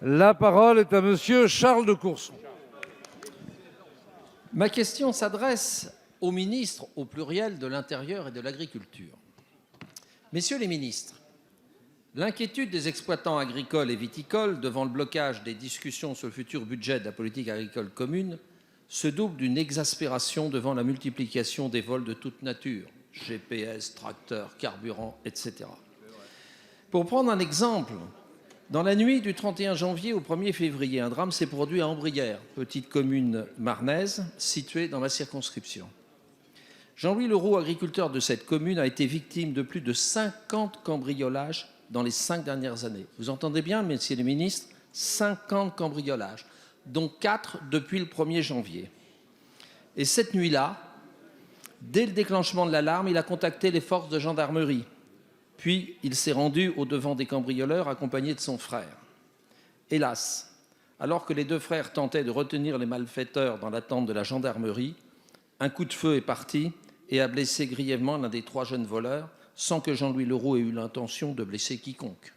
La parole est à monsieur Charles de Courson. Ma question s'adresse aux ministres, au pluriel, de l'Intérieur et de l'Agriculture. Messieurs les ministres, l'inquiétude des exploitants agricoles et viticoles devant le blocage des discussions sur le futur budget de la politique agricole commune se double d'une exaspération devant la multiplication des vols de toute nature, GPS, tracteurs, carburant, etc. Pour prendre un exemple, dans la nuit du 31 janvier au 1er février, un drame s'est produit à Ambrières, petite commune marnaise située dans ma circonscription. Jean-Louis Leroux, agriculteur de cette commune, a été victime de plus de 50 cambriolages dans les 5 dernières années. Vous entendez bien, messieurs les ministres, 50 cambriolages, dont 4 depuis le 1er janvier. Et cette nuit-là, dès le déclenchement de l'alarme, il a contacté les forces de gendarmerie. Puis, il s'est rendu au-devant des cambrioleurs accompagné de son frère. Hélas, alors que les 2 frères tentaient de retenir les malfaiteurs dans l'attente de la gendarmerie, un coup de feu est parti et a blessé grièvement l'un des 3 jeunes voleurs, sans que Jean-Louis Leroux ait eu l'intention de blesser quiconque.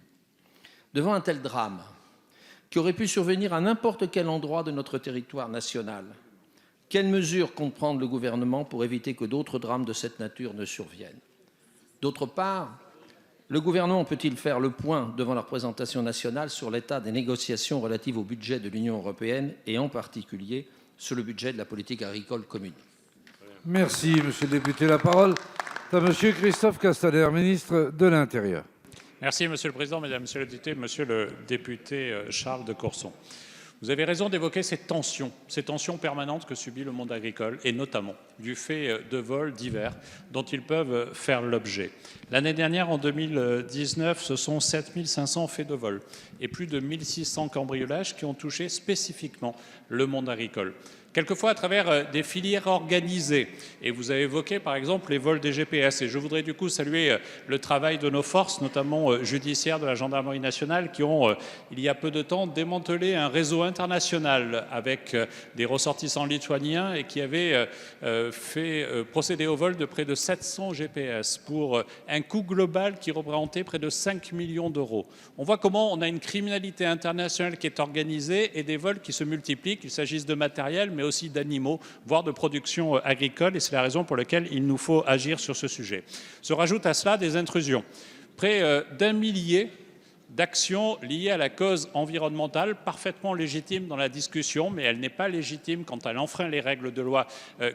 Devant un tel drame, qui aurait pu survenir à n'importe quel endroit de notre territoire national, quelles mesures compte prendre le gouvernement pour éviter que d'autres drames de cette nature ne surviennent? D'autre part, le gouvernement peut-il faire le point devant la représentation nationale sur l'état des négociations relatives au budget de l'Union européenne et en particulier sur le budget de la politique agricole commune? Merci, monsieur le député. La parole est à monsieur Christophe Castaner, ministre de l'Intérieur. Merci, Monsieur le Président, Mesdames, Messieurs les députés, Monsieur le député Charles de Courson. Vous avez raison d'évoquer ces tensions permanentes que subit le monde agricole, et notamment du fait de vols divers dont ils peuvent faire l'objet. L'année dernière, en 2019, ce sont 7500 faits de vol et plus de 1600 cambriolages qui ont touché spécifiquement le monde agricole. Quelquefois à travers des filières organisées. Et vous avez évoqué par exemple les vols des GPS. Et je voudrais du coup saluer le travail de nos forces, notamment judiciaires de la gendarmerie nationale, qui ont, il y a peu de temps, démantelé un réseau international avec des ressortissants lituaniens et qui avait fait procéder au vol de près de 700 GPS pour un coût global qui représentait près de 5 millions d'euros. On voit comment on a une criminalité internationale qui est organisée et des vols qui se multiplient, qu'il s'agisse de matériel, mais aussi d'animaux, voire de production agricole, et c'est la raison pour laquelle il nous faut agir sur ce sujet. Se rajoutent à cela des intrusions. Près d'1 millier d'actions liées à la cause environnementale, parfaitement légitime dans la discussion, mais elle n'est pas légitime quand elle enfreint les règles de loi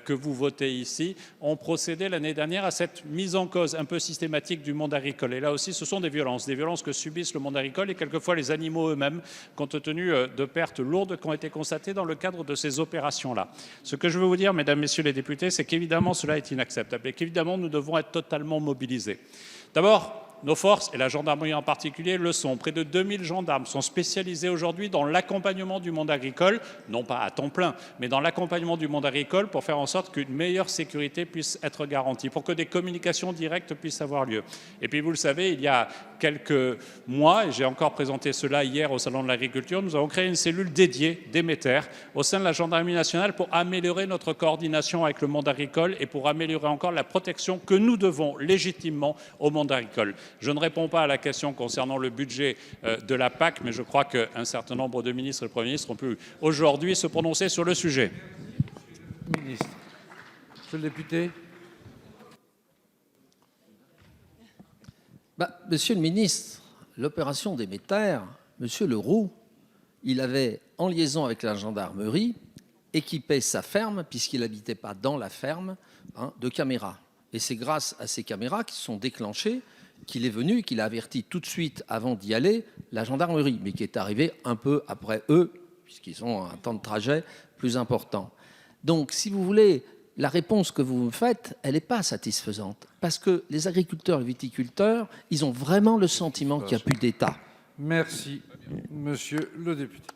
que vous votez ici, ont procédé l'année dernière à cette mise en cause un peu systématique du monde agricole. Et là aussi, ce sont des violences que subissent le monde agricole et quelquefois les animaux eux-mêmes, compte tenu de pertes lourdes qui ont été constatées dans le cadre de ces opérations-là. Ce que je veux vous dire, Mesdames, Messieurs les députés, c'est qu'évidemment, cela est inacceptable et qu'évidemment, nous devons être totalement mobilisés. D'abord, nos forces, et la gendarmerie en particulier, le sont. Près de 2000 gendarmes sont spécialisés aujourd'hui dans l'accompagnement du monde agricole, non pas à temps plein, mais dans l'accompagnement du monde agricole pour faire en sorte qu'une meilleure sécurité puisse être garantie, pour que des communications directes puissent avoir lieu. Et puis, vous le savez, il y a quelques mois, et j'ai encore présenté cela hier au Salon de l'Agriculture, nous avons créé une cellule dédiée, Déméter, au sein de la gendarmerie nationale pour améliorer notre coordination avec le monde agricole et pour améliorer encore la protection que nous devons légitimement au monde agricole. Je ne réponds pas à la question concernant le budget de la PAC, mais je crois qu'un certain nombre de ministres et le Premier ministre ont pu aujourd'hui se prononcer sur le sujet. Ministre. Monsieur le député. Monsieur le ministre, l'opération Déméter, monsieur Leroux, il avait, en liaison avec la gendarmerie, équipé sa ferme, puisqu'il n'habitait pas dans la ferme, de caméras. Et c'est grâce à ces caméras qui se sont déclenchées qu'il est venu, qu'il a averti tout de suite avant d'y aller la gendarmerie, mais qui est arrivé un peu après eux, puisqu'ils ont un temps de trajet plus important. Donc, si vous voulez, la réponse que vous me faites, elle n'est pas satisfaisante, parce que les agriculteurs et les viticulteurs, ils ont vraiment le sentiment qu'il n'y a plus d'État. Merci, monsieur le député.